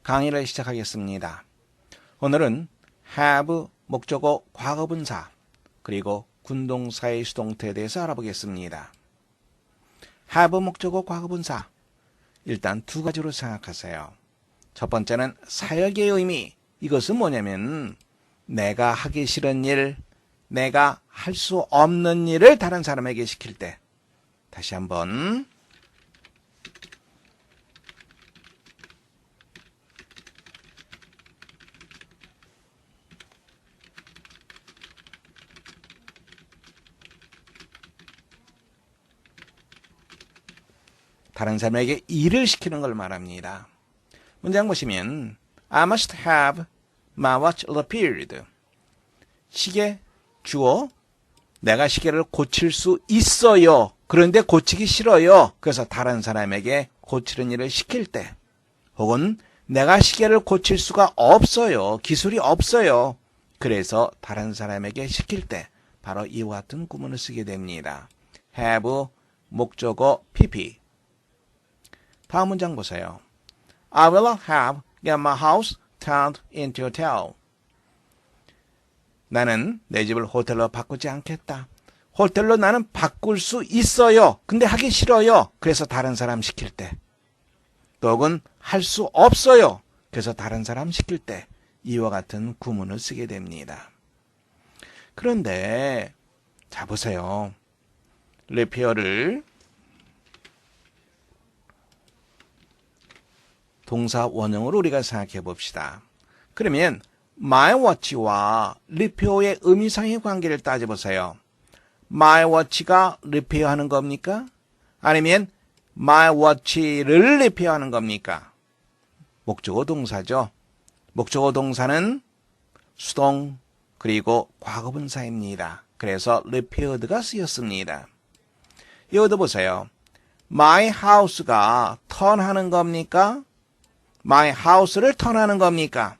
강의를 시작하겠습니다. 오늘은 have 목적어 과거분사 그리고 군동사의 수동태에 대해서 알아보겠습니다. have 목적어 과거분사 일단 두 가지로 생각하세요. 첫 번째는 사역의 의미. 이것은 뭐냐면 내가 하기 싫은 일, 내가 할 수 없는 일을 다른 사람에게 시킬 때. 다시 한번 다른 사람에게 일을 시키는 걸 말합니다. 문장 보시면 I must have my watch repaired. 시계 주어 내가 시계를 고칠 수 있어요. 그런데 고치기 싫어요. 그래서 다른 사람에게 고치는 일을 시킬 때 혹은 내가 시계를 고칠 수가 없어요. 기술이 없어요. 그래서 다른 사람에게 시킬 때 바로 이와 같은 구문을 쓰게 됩니다. have 목적어 pp. 다음 문장 보세요. I will have get my house turned into a hotel. 나는 내 집을 호텔로 바꾸지 않겠다. 호텔로 나는 바꿀 수 있어요. 근데 하기 싫어요. 그래서 다른 사람 시킬 때. 또 혹은 할 수 없어요. 그래서 다른 사람 시킬 때 이와 같은 구문을 쓰게 됩니다. 그런데 자 보세요. repair를 동사 원형으로 우리가 생각해 봅시다. 그러면 my watch와 repair의 의미상의 관계를 따져보세요. my watch가 repair 하는 겁니까? 아니면 my watch를 repair 하는 겁니까? 목적어 동사죠. 목적어 동사는 수동 그리고 과거분사입니다. 그래서 repaired가 쓰였습니다. 이것도 보세요. my house가 턴하는 겁니까? my house를 턴하는 겁니까?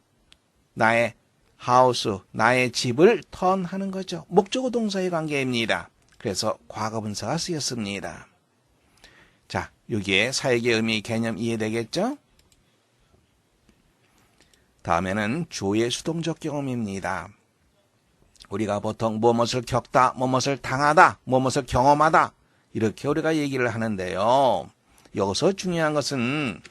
나의 하우스, 나의 집을 턴하는 거죠. 목적어 동사의 관계입니다. 그래서 과거분사가 쓰였습니다. 자, 여기에 사역의 의미 개념 이해되겠죠? 다음에는 주어의 수동적 경험입니다. 우리가 보통 무엇을 겪다, 무엇을 당하다, 무엇을 경험하다 이렇게 우리가 얘기를 하는데요. 여기서 중요한 것은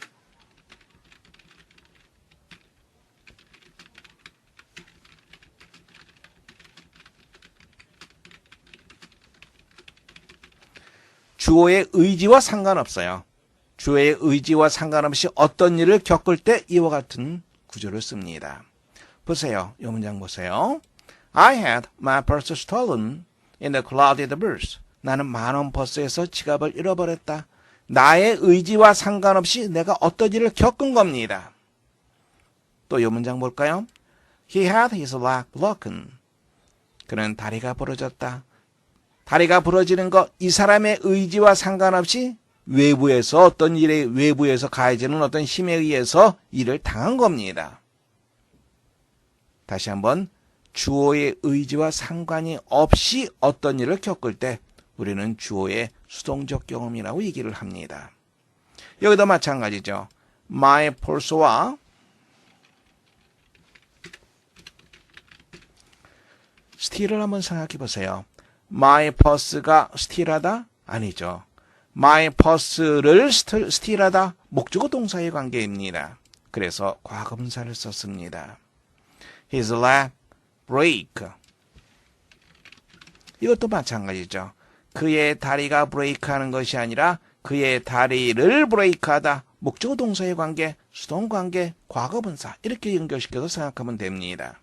주어의 의지와 상관없어요. 주어의 의지와 상관없이 어떤 일을 겪을 때 이와 같은 구조를 씁니다. 보세요. 이 문장 보세요. I had my purse stolen in the clouded bus. 나는 만원 버스에서 지갑을 잃어버렸다. 나의 의지와 상관없이 내가 어떤 일을 겪은 겁니다. 또 이 문장 볼까요? He had his leg broken. 그는 다리가 부러졌다. 다리가 부러지는 것, 이 사람의 의지와 상관없이 외부에서 어떤 일에 외부에서 가해지는 어떤 힘에 의해서 일을 당한 겁니다. 다시 한번 주어의 의지와 상관이 없이 어떤 일을 겪을 때 우리는 주어의 수동적 경험이라고 얘기를 합니다. 여기도 마찬가지죠. my purse와 steal을 한번 생각해 보세요. my purse가 steal하다? 아니죠. my purse를 steal하다? 목적어 동사의 관계입니다. 그래서 과거분사를 썼습니다. his leg break. 이것도 마찬가지죠. 그의 다리가 브레이크하는 것이 아니라 그의 다리를 브레이크하다. 목적어 동사의 관계, 수동 관계, 과거분사 이렇게 연결시켜서 생각하면 됩니다.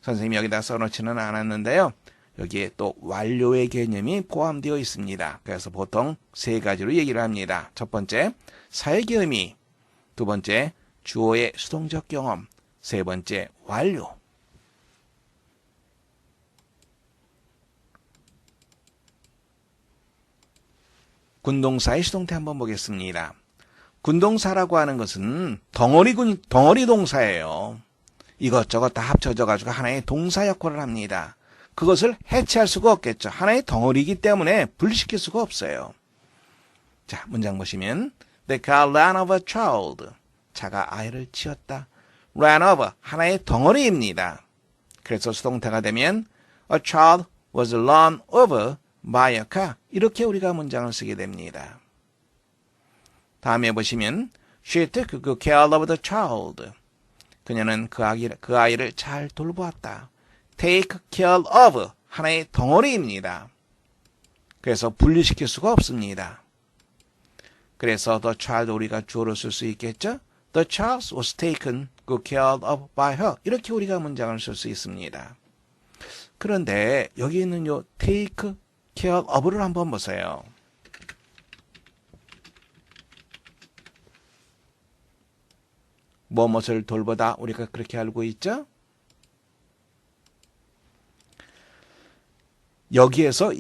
선생님이 여기다 써놓지는 않았는데요. 여기에 또 완료의 개념이 포함되어 있습니다. 그래서 보통 세 가지로 얘기를 합니다. 첫 번째, 사역의 의미. 두 번째, 주어의 수동적 경험. 세 번째, 완료. 군동사의 수동태 한번 보겠습니다. 군동사라고 하는 것은 덩어리 동사예요. 이것저것 다 합쳐져 가지고 하나의 동사 역할을 합니다. 그것을 해체할 수가 없겠죠. 하나의 덩어리이기 때문에 분리시킬 수가 없어요. 자, 문장 보시면 The car ran over a child. 자가 아이를 치었다. ran over, 하나의 덩어리입니다. 그래서 수동태가 되면 a child was run over by a car. 이렇게 우리가 문장을 쓰게 됩니다. 다음에 보시면 she took good care of the child. 그녀는 그 아이를 잘 돌보았다. take care of, 하나의 덩어리입니다. 그래서 분리시킬 수가 없습니다. 그래서 the child 우리가 주어로 쓸 수 있겠죠? The child was taken good care of by her. 이렇게 우리가 문장을 쓸 수 있습니다. 그런데 여기 있는 요 take care of를 한번 보세요. 무엇을 돌보다 우리가 그렇게 알고 있죠? 여기에서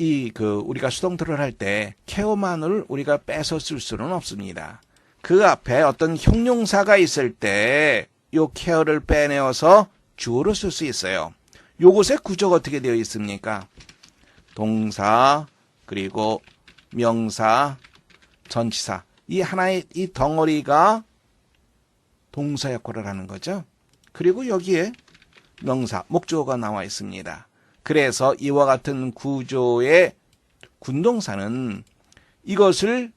우리가 수동태를 할 때 care만을 우리가 빼서 쓸 수는 없습니다. 그 앞에 어떤 형용사가 있을 때 요 care를 빼내어서 주어로 쓸 수 있어요. 요것의 구조가 어떻게 되어 있습니까? 동사, 그리고 명사, 전치사. 이 하나의 이 덩어리가 동사 역할을 하는 거죠. 그리고 여기에 명사, 목적어가 나와 있습니다. 그래서 이와 같은 구조의 군동사는 이것을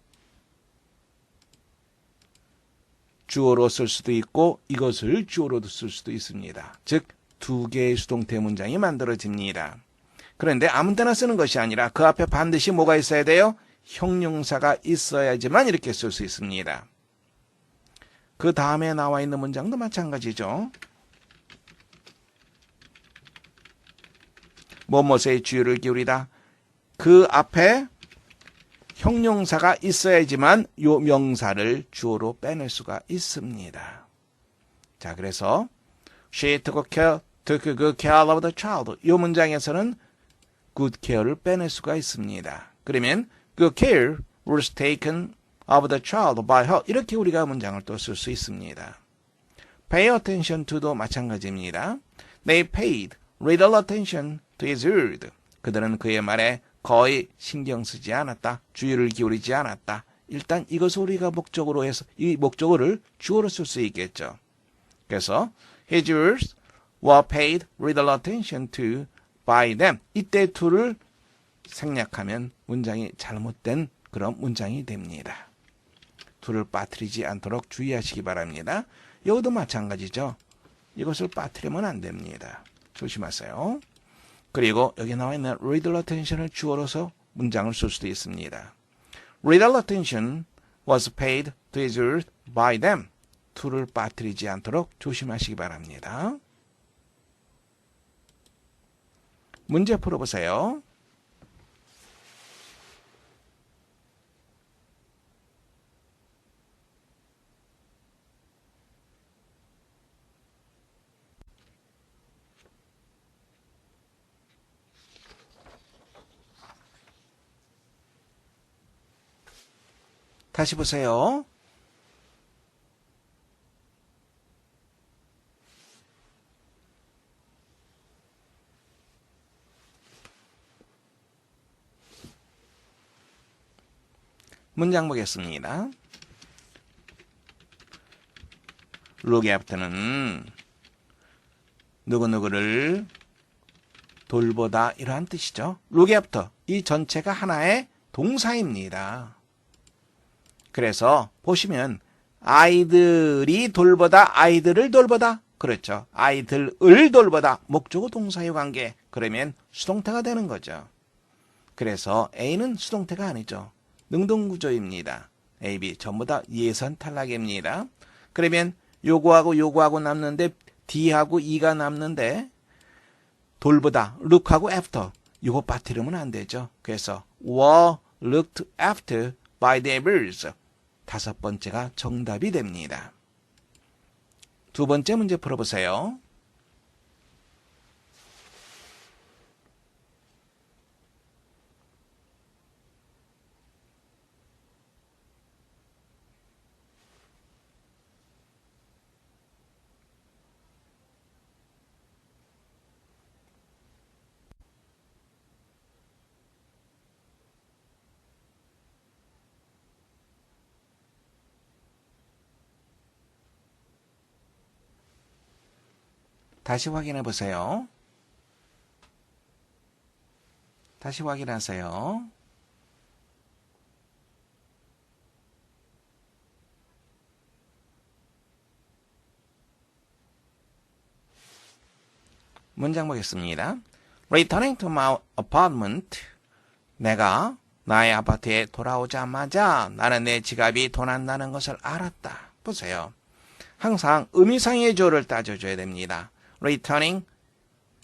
주어로 쓸 수도 있고 이것을 주어로도 쓸 수도 있습니다. 즉, 두 개의 수동태 문장이 만들어집니다. 그런데 아무 때나 쓰는 것이 아니라 그 앞에 반드시 뭐가 있어야 돼요? 형용사가 있어야지만 이렇게 쓸 수 있습니다. 그 다음에 나와 있는 문장도 마찬가지죠. 뭐뭐에 주의를 기울이다. 그 앞에 형용사가 있어야지만 요 명사를 주어로 빼낼 수가 있습니다. 자, 그래서 she took good care of the child. 이 문장에서는 good care를 빼낼 수가 있습니다. 그러면 good care was taken of the child by her. 이렇게 우리가 문장을 또 쓸 수 있습니다. pay attention to도 마찬가지입니다. They paid little attention to his word. 그들은 그의 말에 거의 신경 쓰지 않았다. 주의를 기울이지 않았다. 일단 이것을 우리가 목적으로 해서 이 목적어를 주어로 쓸 수 있겠죠. 그래서 his words were paid little attention to by them. 이때 to를 생략하면 문장이 잘못된 그런 문장이 됩니다. to를 빠뜨리지 않도록 주의하시기 바랍니다. 여기도 마찬가지죠. 이것을 빠뜨리면 안 됩니다. 조심하세요. 그리고 여기 나와 있는 little attention을 주어로서 문장을 쓸 수도 있습니다. little attention was paid to his word by them. to를 빠뜨리지 않도록 조심하시기 바랍니다. 문제 풀어보세요. 다시 보세요. 문장 보겠습니다. look after는 누구누구를 돌보다 이러한 뜻이죠. look after, 이 전체가 하나의 동사입니다. 그래서 보시면 아이들이 돌보다, 아이들을 돌보다, 그렇죠. 아이들을 돌보다, 목적어 동사의 관계, 그러면 수동태가 되는 거죠. 그래서 A는 수동태가 아니죠. 능동구조입니다. A, B 전부 다 예선 탈락입니다. 그러면 요거하고 남는데 D하고 E가 남는데 돌보다 look하고 after 요거 빠뜨리면 안 되죠. 그래서 were looked after by the neighbors. 다섯 번째가 정답이 됩니다. 두 번째 문제 풀어보세요. 다시 확인해 보세요. 다시 확인하세요. 문장 보겠습니다. Returning to my apartment. 내가 나의 아파트에 돌아오자마자 나는 내 지갑이 돈 안 나는 것을 알았다. 보세요. 항상 의미상의 주어를 따져줘야 됩니다. Returning,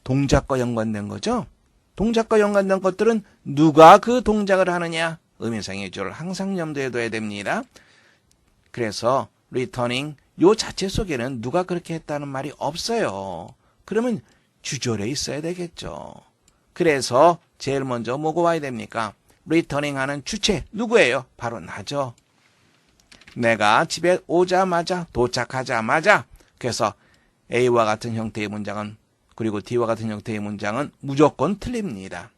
동작과 연관된 거죠. 동작과 연관된 것들은 누가 그 동작을 하느냐? 의미상의 주어를 항상 염두에 둬야 됩니다. 그래서 returning 요 자체 속에는 누가 그렇게 했다는 말이 없어요. 그러면 주절에 있어야 되겠죠. 그래서 제일 먼저 뭐가 와야 됩니까? returning 하는 주체 누구예요? 바로 나죠. 내가 집에 오자마자 도착하자마자 그래서 A와 같은 형태의 문장은 그리고 D와 같은 형태의 문장은 무조건 틀립니다.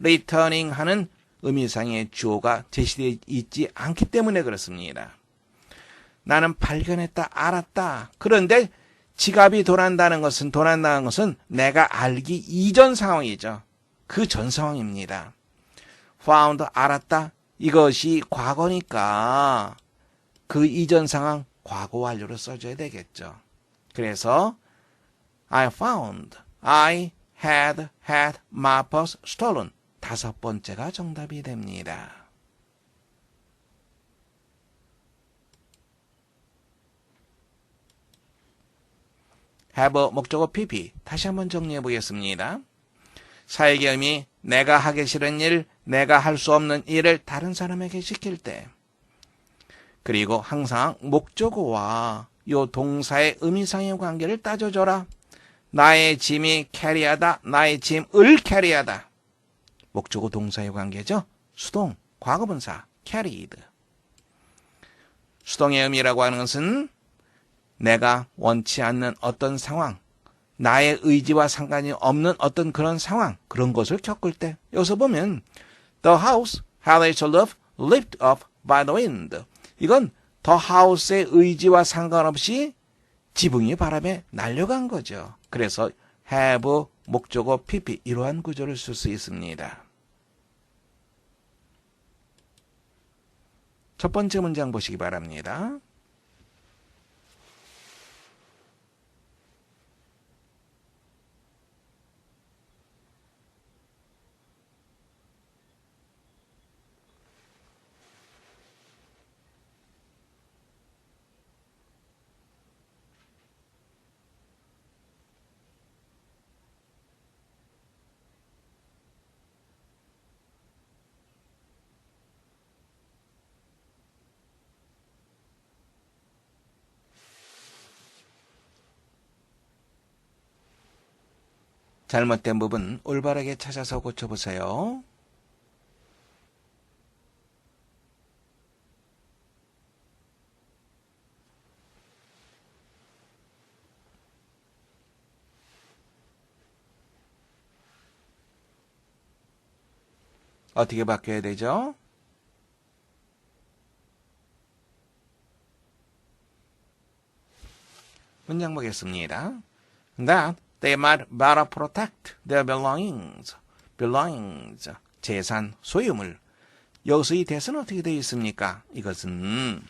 returning 하는 의미상의 주어가 제시되어 있지 않기 때문에 그렇습니다. 나는 발견했다, 알았다. 그런데 지갑이 돈 안 나는 것은 내가 알기 이전 상황이죠. 그 전 상황입니다. found, 알았다. 이것이 과거니까 그 이전 상황 과거 완료로 써줘야 되겠죠. 그래서 I found, I had my purse stolen. 5번째가 정답이 됩니다. have 목적어 PP 다시 한번 정리해 보겠습니다. 사역의 의미 내가 하기 싫은 일, 내가 할 수 없는 일을 다른 사람에게 시킬 때 그리고 항상 목적어와 요 동사의 의미상의 관계를 따져줘라. 나의 짐이 캐리하다, 나의 짐을 캐리하다. 목적어 동사의 관계죠. 수동, 과거분사, carried. 수동의 의미라고 하는 것은 내가 원치 않는 어떤 상황, 나의 의지와 상관이 없는 어떤 그런 상황, 그런 것을 겪을 때 여기서 보면 The house had its roof lifted up by the wind. 이건 The house의 의지와 상관없이 지붕이 바람에 날려간 거죠. 그래서 have, 목적어, PP 이러한 구조를 쓸 수 있습니다. 첫 번째 문장 보시기 바랍니다. 잘못된 부분 올바르게 찾아서 고쳐보세요. 어떻게 바뀌어야 되죠? 문장 보겠습니다. That they might better protect their belongings, 재산, 소유물. 여기서 이 대사는 어떻게 되어 있습니까? 이것은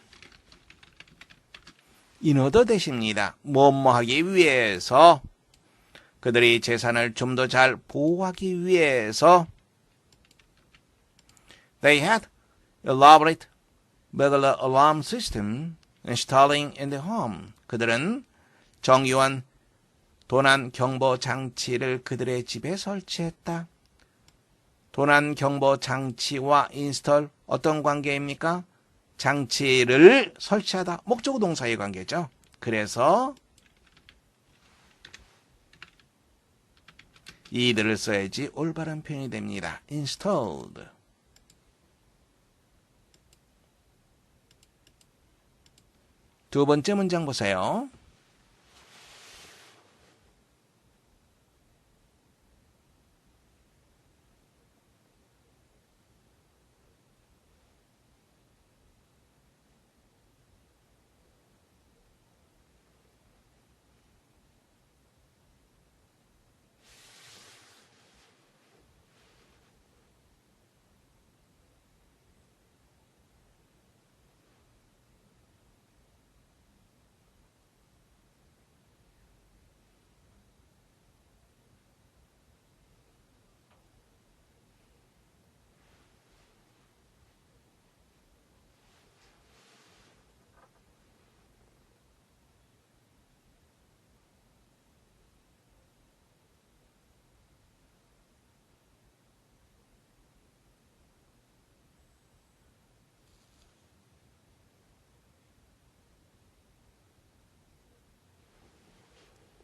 in order 대시입니다. 뭐뭐 하기 위해서 그들이 재산을 좀 더 잘 보호하기 위해서 They had elaborate burglar alarm system installing in the home. 그들은 정교한 도난 경보 장치를 그들의 집에 설치했다. 도난 경보 장치와 인스톨 어떤 관계입니까? 장치를 설치하다. 목적어 동사의 관계죠. 그래서 이들을 써야지 올바른 표현이 됩니다. installed. 두 번째 문장 보세요.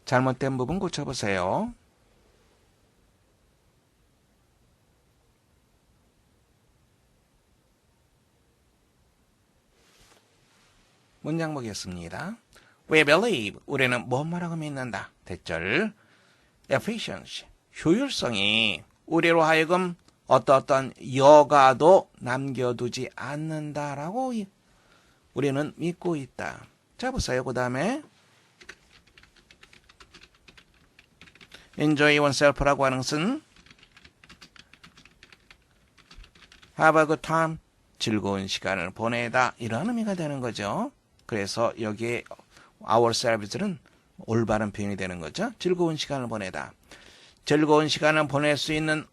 잘못된 부분 고쳐보세요. 문장 보겠습니다. We believe, 우리는 뭐뭐라고 믿는다. 대절 efficiency, 효율성이 우리로 하여금 어떤 여가도 남겨두지 않는다라고 우리는 믿고 있다. 자, 보세요. 그 다음에 enjoy oneself라고 하는 것은 have a good time, 즐거운 시간을 보내다, 이런 의미가 되는 거죠. 그래서 여기에 ourselves는 올바른 표현이 되는 거죠. 즐거운 시간을 보내다. 즐거운 시간을 보낼 수 있는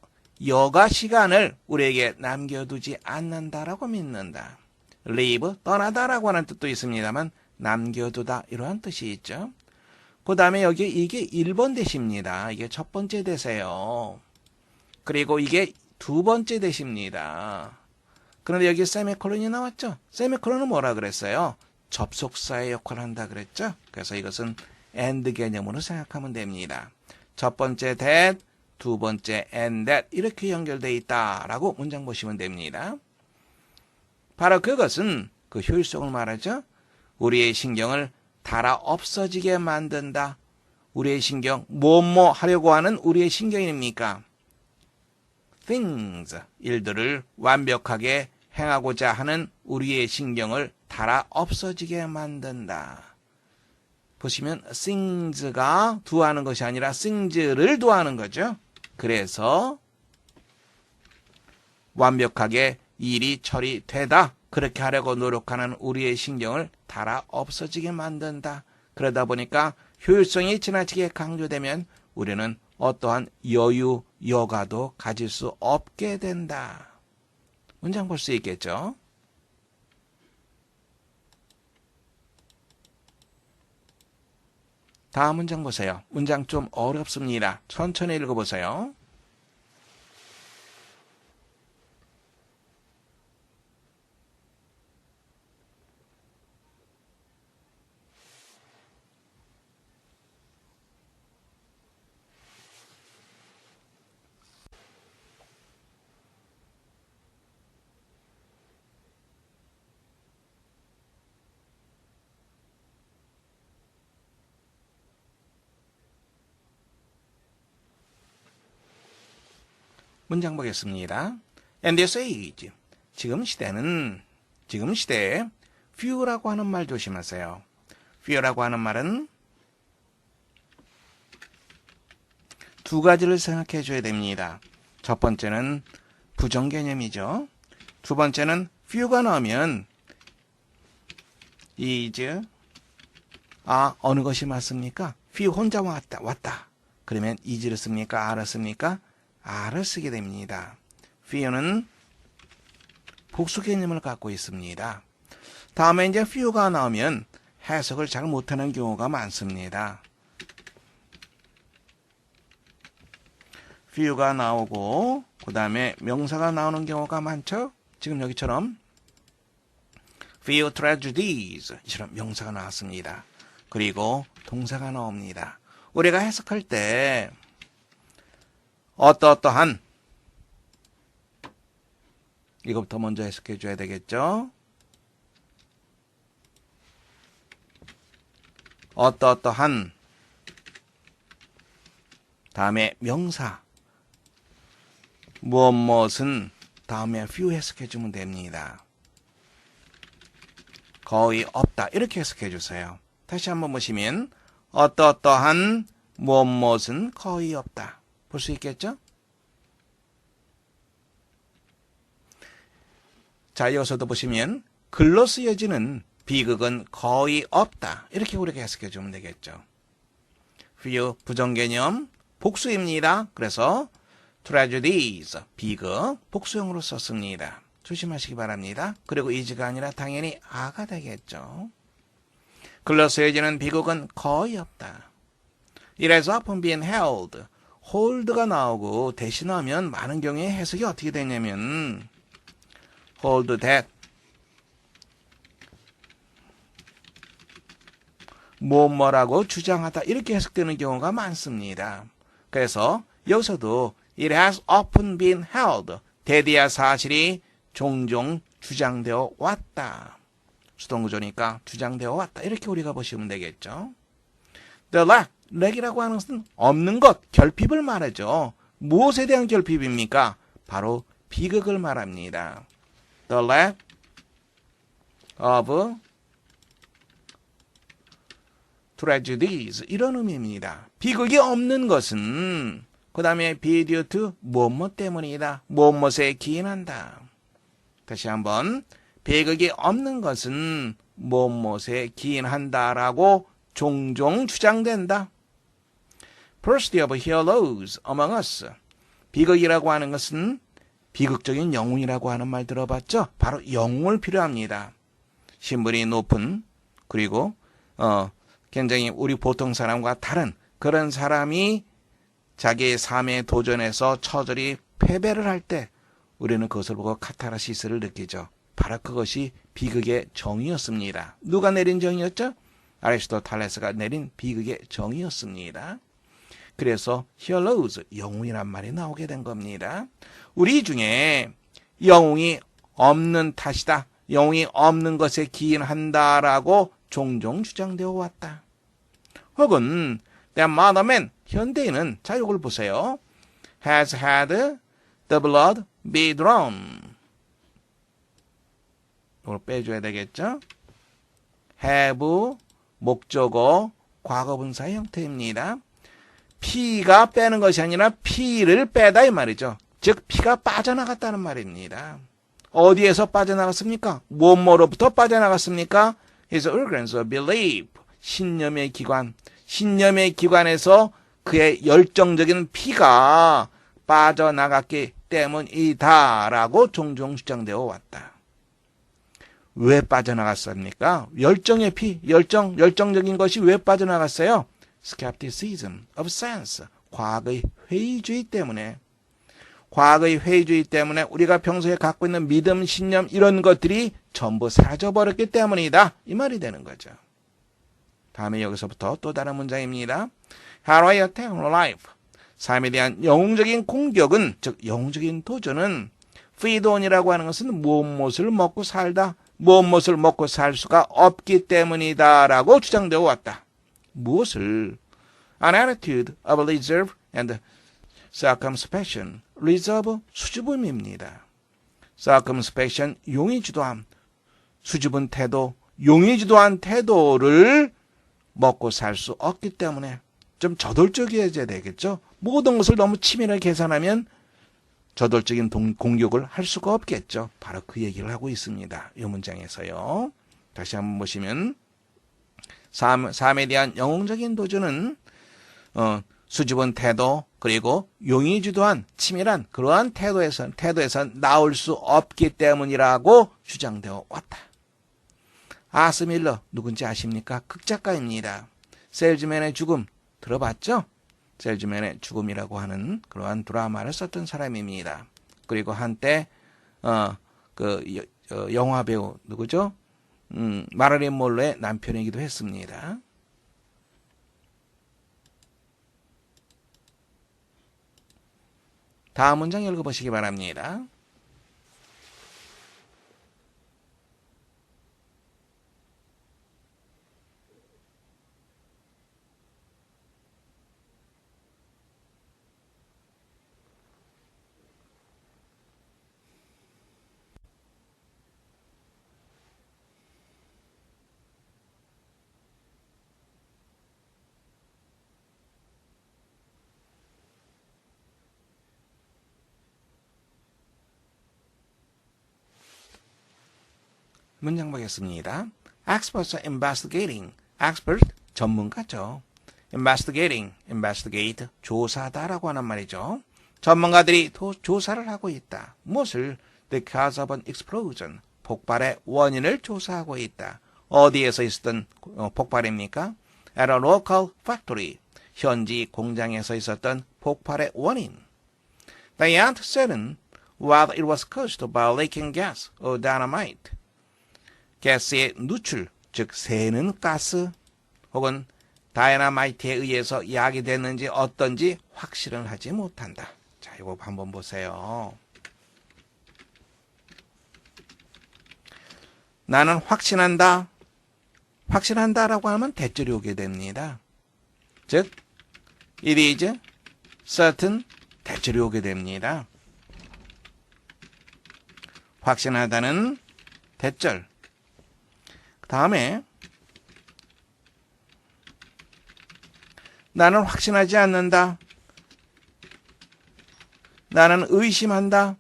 여가 시간을 우리에게 남겨두지 않는다라고 믿는다. leave, 떠나다라고 하는 뜻도 있습니다만 남겨두다, 이러한 뜻이 있죠. 그 다음에 여기 이게 1번 대시입니다. 이게 첫 번째 대세요. 그리고 이게 두 번째 대시입니다. 그런데 여기 세미콜론이 나왔죠. 세미콜론은 뭐라 그랬어요? 접속사의 역할을 한다 그랬죠. 그래서 이것은 and 개념으로 생각하면 됩니다. 첫 번째 that, 두 번째 and that, 이렇게 연결되어 있다라고 문장 보시면 됩니다. 바로 그것은 그 효율성을 말하죠. 우리의 신경을 달아 없어지게 만든다. 우리의 신경, 뭐뭐 하려고 하는 우리의 신경입니까? things, 일들을 완벽하게 행하고자 하는 우리의 신경을 달아 없어지게 만든다. 보시면 things가 두하는 것이 아니라 things를 두하는 거죠. 그래서 완벽하게 일이 처리되다, 그렇게 하려고 노력하는 우리의 신경을 달아 없어지게 만든다. 그러다 보니까 효율성이 지나치게 강조되면 우리는 어떠한 여유, 여가도 가질 수 없게 된다. 문장 볼 수 있겠죠? 다음 문장 보세요. 문장 좀 어렵습니다. 천천히 읽어보세요. 문장 보겠습니다. In this age, 지금 시대에 few라고 하는 말 조심하세요. few라고 하는 말은 두 가지를 생각해 줘야 됩니다. 첫 번째는 부정 개념이죠. 두 번째는 few가 나오면 is, 어느 것이 맞습니까? few 혼자 왔다. 그러면 is를 씁니까? are를 씁니까? a를 쓰게 됩니다. few는 복수 개념을 갖고 있습니다. 다음에 이제 few가 나오면 해석을 잘 못하는 경우가 많습니다. few가 나오고 그 다음에 명사가 나오는 경우가 많죠. 지금 여기처럼 few tragedies 이처럼 명사가 나왔습니다. 그리고 동사가 나옵니다. 우리가 해석할 때 어떠한 이것부터 먼저 해석해 줘야 되겠죠. 어떠한 다음에 명사 무엇은 다음에 few 해석해 주면 됩니다. 거의 없다 이렇게 해석해 주세요. 다시 한번 보시면 어떠한 무엇은 거의 없다. 볼 수 있겠죠? 자, 이어서도 보시면 글로 쓰여지는 비극은 거의 없다. 이렇게 우리가 해석해 주면 되겠죠. few 부정개념 복수입니다. 그래서 tragedies 비극 복수형으로 썼습니다. 조심하시기 바랍니다. 그리고 is가 아니라 당연히 a가 되겠죠. 글로 쓰여지는 비극은 거의 없다. It has often been held. hold가 나오고 대신하면 많은 경우에 해석이 어떻게 되냐면 hold that 뭐뭐라고 주장하다 이렇게 해석되는 경우가 많습니다. 그래서 여기서도 It has often been held. 대대야 사실이 종종 주장되어 왔다. 수동구조니까 주장되어 왔다. 이렇게 우리가 보시면 되겠죠. The lack이라고 하는 것은 없는 것, 결핍을 말하죠. 무엇에 대한 결핍입니까? 바로 비극을 말합니다. The lack of tragedies 이런 의미입니다. 비극이 없는 것은 그 다음에 be due to 무엇 때문이다. 무엇에 기인한다. 다시 한번 비극이 없는 것은 무엇에 기인한다라고 종종 주장된다. Paucity of heroes among us. 비극이라고 하는 것은 비극적인 영웅이라고 하는 말 들어봤죠? 바로 영웅을 필요합니다. 신분이 높은 그리고 굉장히 우리 보통 사람과 다른 그런 사람이 자기의 삶에 도전해서 처절히 패배를 할 때 우리는 그것을 보고 카타르시스를 느끼죠. 바로 그것이 비극의 정의였습니다. 누가 내린 정의였죠? 아리스토텔레스가 내린 비극의 정의였습니다. 그래서 heroes, 영웅이란 말이 나오게 된 겁니다. 우리 중에 영웅이 없는 탓이다. 영웅이 없는 것에 기인한다라고 종종 주장되어 왔다. 혹은 their mother man, 현대인은 자 이걸 보세요. has had the blood be drawn. 이걸 빼줘야 되겠죠? have 목적어 과거분사의 형태입니다. 피가 빼는 것이 아니라 피를 빼다 이 말이죠. 즉 피가 빠져나갔다는 말입니다. 어디에서 빠져나갔습니까? 무엇으로부터 빠져나갔습니까? His organs of belief, 신념의 기관. 신념의 기관에서 그의 열정적인 피가 빠져나갔기 때문이다라고 종종 주장되어 왔다. 왜 빠져나갔습니까? 열정의 피, 열정적인 것이 왜 빠져나갔어요? Skepticism of sense, 과거의 회의주의 때문에. 과거의 회의주의 때문에 우리가 평소에 갖고 있는 믿음, 신념 이런 것들이 전부 사라져버렸기 때문이다. 이 말이 되는 거죠. 다음에 여기서부터 또 다른 문장입니다. How do I attack life? 삶에 대한 영웅적인 공격은, 즉 영웅적인 도전은 feed on이라고 하는 것은 무엇을 먹고 살다, 무엇을 먹고 살 수가 없기 때문이다 라고 주장되어 왔다. 무엇을? An attitude of reserve and circumspection. reserve, 수줍음입니다. circumspection, 용의주도함. 수줍은 태도, 용의주도한 태도를 먹고 살 수 없기 때문에 좀 저돌적이어야 되겠죠. 모든 것을 너무 치밀하게 계산하면 저돌적인 공격을 할 수가 없겠죠. 바로 그 얘기를 하고 있습니다. 이 문장에서요. 다시 한번 보시면 삶에 대한 영웅적인 도전은 수줍은 태도 그리고 용의주도한 치밀한 그러한 태도에서 나올 수 없기 때문이라고 주장되어 왔다. 아스 밀러 누군지 아십니까? 극작가입니다. 셀즈맨의 죽음 들어봤죠? 셀즈맨의 죽음이라고 하는 그러한 드라마를 썼던 사람입니다. 그리고 한때 영화 배우 누구죠? 마릴린 monroe의 남편이기도 했습니다. 다음 문장 읽어보시기 바랍니다. 문장 보겠습니다. Experts are investigating. Expert, 전문가죠. investigate, 조사하다라고 하는 말이죠. 전문가들이 조사를 하고 있다. 무엇을? The cause of an explosion. 폭발의 원인을 조사하고 있다. 어디에서 있었던 폭발입니까? At a local factory. 현지 공장에서 있었던 폭발의 원인. They aren't certain whether it was caused by leaking gas or dynamite. 가스의 누출, 즉 새는 가스 혹은 다이너마이트에 의해서 야기됐는지 어떤지 확실은 하지 못한다. 자, 이거 한번 보세요. 나는 확신한다. 확신한다라고 하면 대절이 오게 됩니다. 즉, it is certain 대절이 오게 됩니다. 확신하다는 대절. 그 다음에 나는 확신하지 않는다. 나는 의심한다.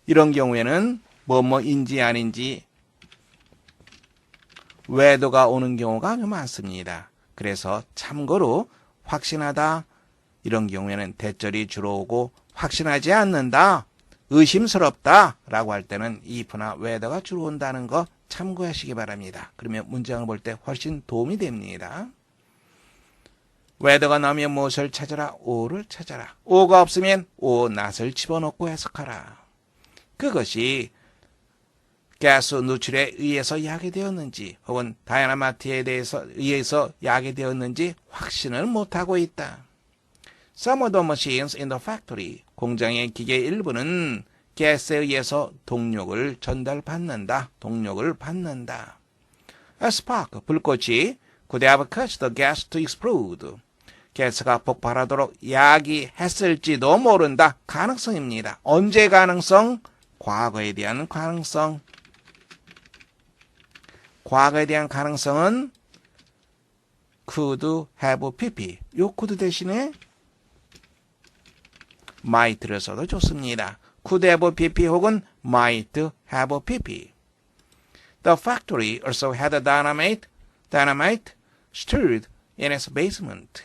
이런 경우에는 뭐뭐인지 아닌지 whether가 오는 경우가 아주 많습니다. 그래서 참고로 확신하다 이런 경우에는 대절이 주로 오고 확신하지 않는다, 의심스럽다 라고 할 때는 if나 whether가 주로 온다는 거 참고하시기 바랍니다. 그러면 문장을 볼 때 훨씬 도움이 됩니다. whether가 나오면 무엇을 찾아라? o를 찾아라. o가 없으면 o, not을 집어넣고 해석하라. 그것이 가스 누출에 의해서 야기되었는지 혹은 다이너마이트에 의해서 야기되었는지 확신을 못하고 있다. Some of the machines in the factory, 공장의 기계 일부는 가스에 의해서 동력을 전달받는다. 동력을 받는다. A spark, 불꽃이 could have caused the gas to explode. 가스가 폭발하도록 야기했을지도 모른다. 가능성입니다. 언제 가능성? 과거에 대한 가능성. 과거에 대한 가능성은 could have pp. 요 could 대신에 might를 써도 좋습니다. could have pp 혹은 might have pp. The factory also had dynamite stored in its basement.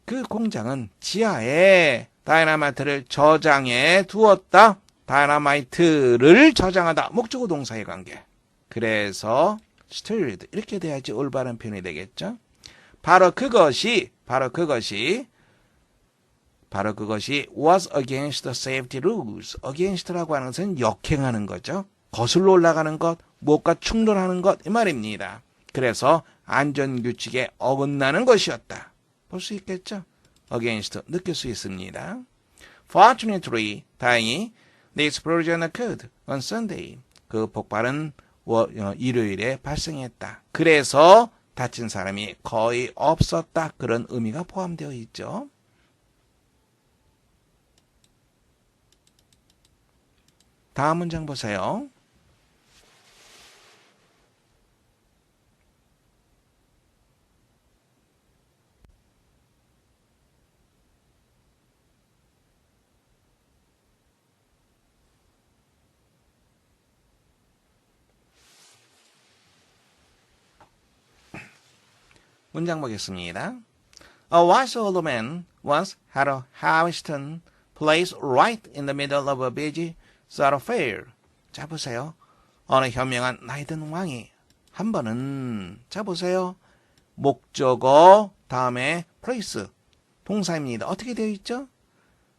그 공장은 지하에 다이너마이트를 저장해 두었다. 다이너마이트를 저장하다. 목적어 동사의 관계. 그래서 stored 이렇게 돼야지 올바른 표현이 되겠죠. 바로 그것이 was against the safety rules. against라고 하는 것은 역행하는 거죠. 거슬러 올라가는 것, 무엇과 충돌하는 것 이 말입니다. 그래서 안전규칙에 어긋나는 것이었다. 볼 수 있겠죠? against 느낄 수 있습니다. Fortunately, 다행히 the explosion occurred on Sunday. 그 폭발은 일요일에 발생했다. 그래서 다친 사람이 거의 없었다. 그런 의미가 포함되어 있죠. 다음 문장 보세요. 문장 보겠습니다. A wise old man once had a houston placed right in the middle of a busy thoroughfare. 자 보세요. 어느 현명한 나이든 왕이 한 번은 자 보세요. 목적어 다음에 place 동사입니다. 어떻게 되어 있죠?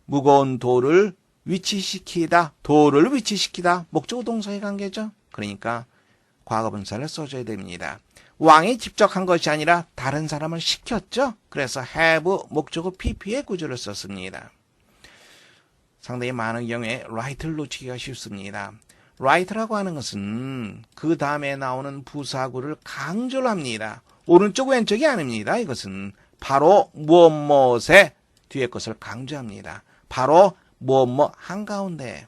무거운 돌을 위치시키다. 돌을 위치시키다. 목적어 동사의 관계죠. 그러니까 과거분사를 써줘야 됩니다. 왕이 직접 한 것이 아니라 다른 사람을 시켰죠. 그래서 have 목적어 pp의 구조를 썼습니다. 상당히 많은 경우에 right를 놓치기가 쉽습니다. right라고 하는 것은 그 다음에 나오는 부사구를 강조를 합니다. 오른쪽 왼쪽이 아닙니다. 이것은 바로 무엇무엇의 뒤에 것을 강조합니다. 바로 무엇뭐 한가운데,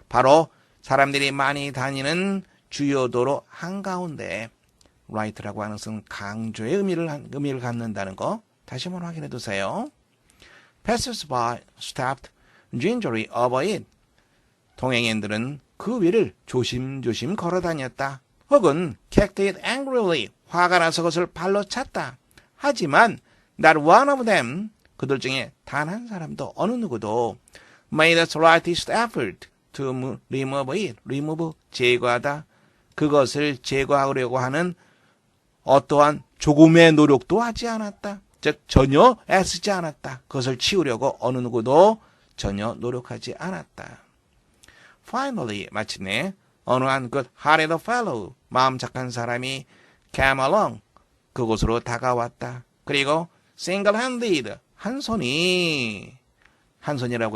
바로 사람들이 많이 다니는 주요 도로 한가운데 right라고 하는 것은 강조의 의미를 갖는다는 거 다시 한번 확인해 두세요. Passers-by stepped gingerly over it. 동행인들은 그 위를 조심조심 걸어 다녔다. 혹은 kicked it angrily. 화가 나서 그것을 발로 찼다. 하지만 not one of them, 그들 중에 단 한 사람도 어느 누구도 made the slightest effort to remove it. remove, 제거하다. 그것을 제거하려고 하는 어떠한 조금의 노력도 하지 않았다. 즉 전혀 애쓰지 않았다. 그것을 치우려고 어느 누구도 전혀 노력하지 않았다. Finally, 마침내 어느 한 good-hearted fellow, 마음 착한 사람이 came along. 그곳으로 다가왔다. 그리고 single-handed. 한 손이라고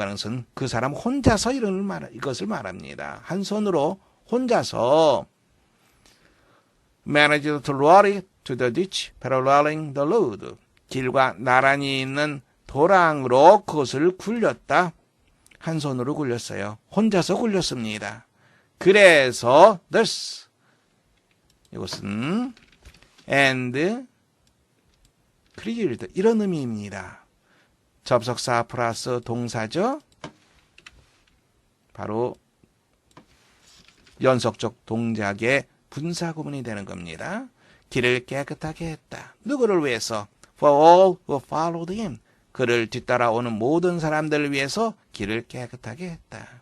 하는 것은 그 사람 혼자서 이것을 말합니다. 한 손으로 혼자서 managed to roll it to the ditch, paralleling the road. 길과 나란히 있는 도랑으로 그것을 굴렸다. 한 손으로 굴렸어요. 혼자서 굴렸습니다. 그래서 thus 이것은 and cleared 이런 의미입니다. 접속사 플러스 동사죠. 바로 연속적 동작의 분사 구문이 되는 겁니다. 길을 깨끗하게 했다. 누구를 위해서? For all who followed him. 그를 뒤따라오는 모든 사람들을 위해서 길을 깨끗하게 했다.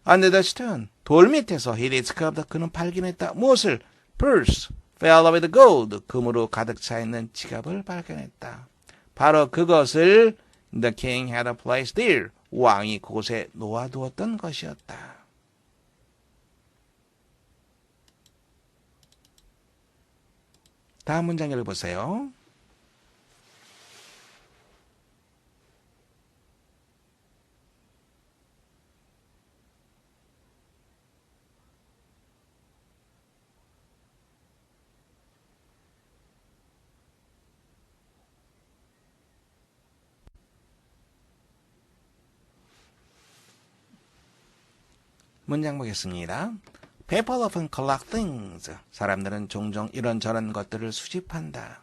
Under the stone. 돌 밑에서 he discovered. 그는 발견했다. 무엇을? Purse filled with gold. 금으로 가득 차 있는 지갑을 발견했다. 바로 그것을 the king had placed there. 왕이 그곳에 놓아두었던 것이었다. 다음 문장을 보세요. 문장 보겠습니다. People often collect things. 사람들은 종종 이런저런 것들을 수집한다.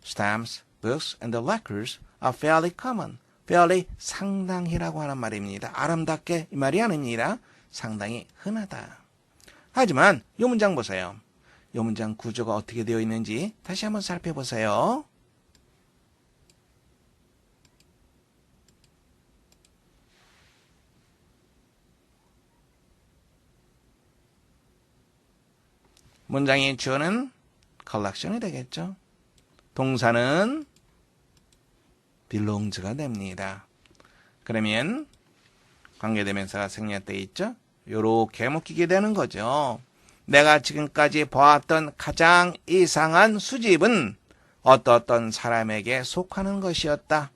Stamps, books, and lacquers are fairly common. fairly 상당히라고 하는 말입니다. 아름답게 이 말이 아닙니다. 상당히 흔하다. 하지만 이 문장 보세요. 이 문장 구조가 어떻게 되어 있는지 다시 한번 살펴보세요. 문장의 주어는 collection이 되겠죠. 동사는 belongs가 됩니다. 그러면 관계대명사가 생략되어 있죠. 요렇게 묶이게 되는 거죠. 내가 지금까지 보았던 가장 이상한 수집은 어떤 사람에게 속하는 것이었다.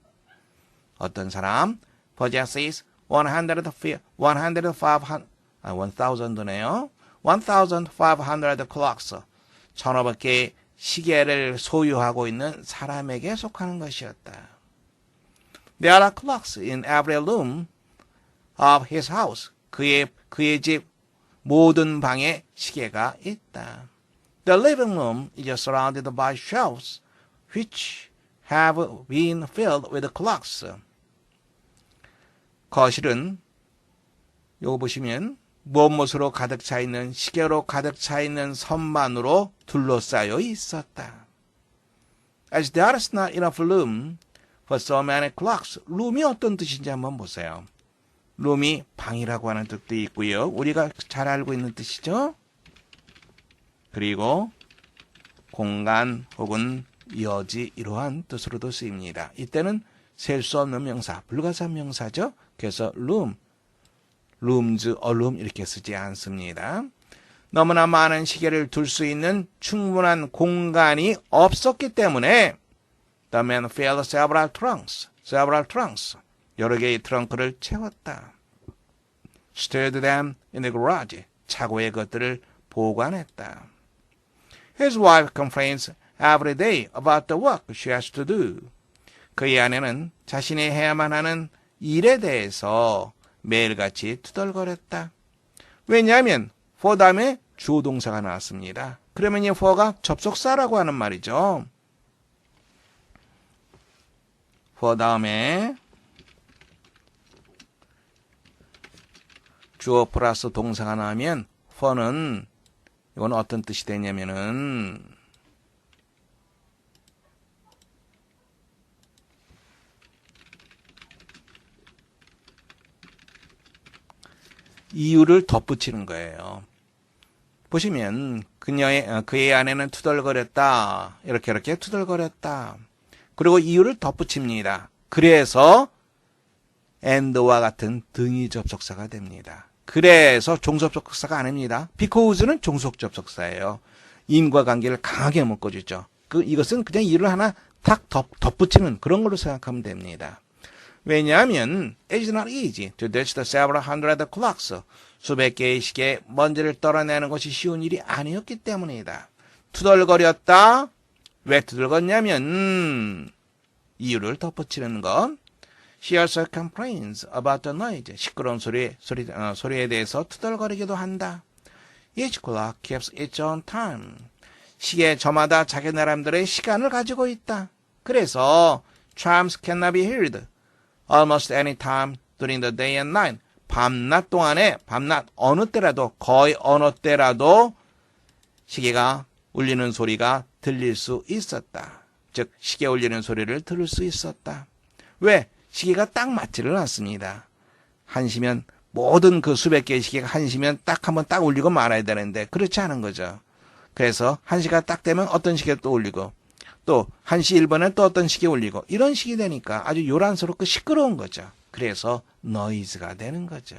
어떤 사람 possesses 1,500네요. 1,500 clocks. 1,500개의 시계를 소유하고 있는 사람에게 속하는 것이었다. There are clocks in every room of his house. 그의 집 모든 방에 시계가 있다. The living room is surrounded by shelves which have been filled with clocks. 거실은 요거 보시면 무엇으로 가득 차 있는 시계로 가득 차 있는 선반으로 둘러싸여 있었다. As there is not enough room for so many clocks. 룸이 어떤 뜻인지 한번 보세요. 룸이 방이라고 하는 뜻도 있고요. 우리가 잘 알고 있는 뜻이죠. 그리고 공간 혹은 여지 이러한 뜻으로도 쓰입니다. 이때는 셀 수 없는 명사, 불가사의 명사죠. 그래서 room, rooms, a room 이렇게 쓰지 않습니다. 너무나 많은 시계를 둘 수 있는 충분한 공간이 없었기 때문에 the man filled several trunks, 여러 개의 트렁크를 채웠다. stored them in the garage, 차고에 것들을 보관했다. His wife complains every day about the work she has to do. 그의 아내는 자신이 해야만 하는 일에 대해서 매일같이 투덜거렸다. 왜냐하면 for 다음에 주어 동사가 나왔습니다. 그러면 이 for가 접속사라고 하는 말이죠. for 다음에 주어 플러스 동사가 나오면 for는 이건 어떤 뜻이 되냐면은 이유를 덧붙이는 거예요. 보시면 그의 아내는 투덜거렸다. 이렇게 투덜거렸다. 그리고 이유를 덧붙입니다. 그래서 and와 같은 등위 접속사가 됩니다. 그래서 종속접속사가 아닙니다. because는 종속접속사예요. 인과관계를 강하게 묶어주죠. 이것은 그냥 일을 하나 탁 덧붙이는 그런 걸로 생각하면 됩니다. 왜냐하면 it is not easy to ditch the several hundred clocks. 수백 개의 시계에 먼지를 떨어내는 것이 쉬운 일이 아니었기 때문이다. 투덜거렸다. 왜 투덜거렸냐면 이유를 덧붙이는 것. She also complains about the noise. 시끄러운 소리에 대해서 투덜거리기도 한다. Each clock keeps its own time. 시계 저마다 자기 나름대로의 시간을 가지고 있다. 그래서 chimes cannot be heard almost any time during the day and night. 밤낮 동안에 밤낮 어느 때라도 거의 어느 때라도 시계가 울리는 소리가 들릴 수 있었다. 즉 시계 울리는 소리를 들을 수 있었다. 왜? 시계가 딱 맞지를 않습니다. 1시면 모든 그 수백 개의 시계가 1시면 딱 한번 딱 울리고 말아야 되는데 그렇지 않은 거죠. 그래서 1시가 딱 되면 어떤 시계가 또 울리고 또 1시 1분에 또 어떤 시계 울리고 이런 식이 되니까 아주 요란스럽고 시끄러운 거죠. 그래서 noise가 되는 거죠.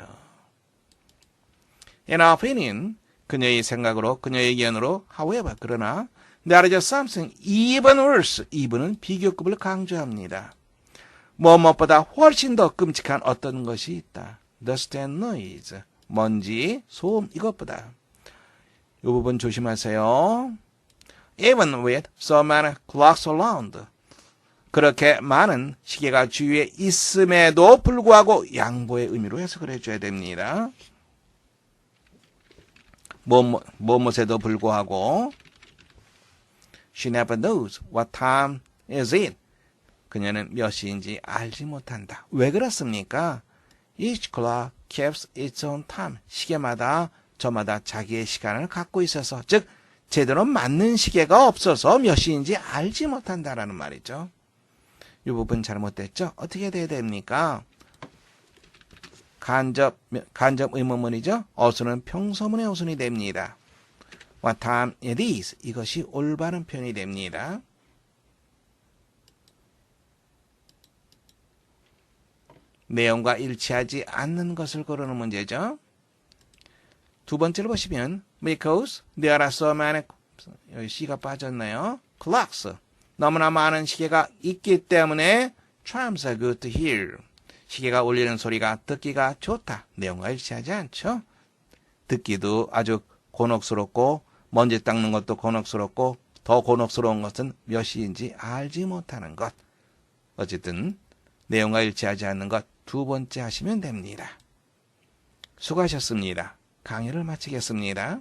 In our opinion, 그녀의 생각으로 그녀의 의견으로 however 그러나 there is something even worse. even은 비교급을 강조합니다. 무엇보다 훨씬 더 끔찍한 어떤 것이 있다. dust and noise. 먼지, 소음 이것보다. 이 부분 조심하세요. Even with so many clocks around. 그렇게 많은 시계가 주위에 있음에도 불구하고 양보의 의미로 해석을 해줘야 됩니다. 무엇에도 불구하고 She never knows what time is it. 그녀는 몇 시인지 알지 못한다. 왜 그렇습니까? Each clock keeps its own time. 시계마다 저마다 자기의 시간을 갖고 있어서 즉 제대로 맞는 시계가 없어서 몇 시인지 알지 못한다라는 말이죠. 이 부분 잘못됐죠? 어떻게 돼야 됩니까? 간접 의문문이죠? 어순은 평서문의 어순이 됩니다. What time it is. 이것이 올바른 표현이 됩니다. 내용과 일치하지 않는 것을 고르는 문제죠. 두 번째로 보시면 because there are so many 여기 C가 빠졌나요? clocks. 너무나 많은 시계가 있기 때문에 chimes are good to hear. 시계가 울리는 소리가 듣기가 좋다. 내용과 일치하지 않죠? 듣기도 아주 곤혹스럽고 먼지 닦는 것도 곤혹스럽고 더 곤혹스러운 것은 몇 시인지 알지 못하는 것. 어쨌든 내용과 일치하지 않는 것 두 번째 하시면 됩니다. 수고하셨습니다. 강의를 마치겠습니다.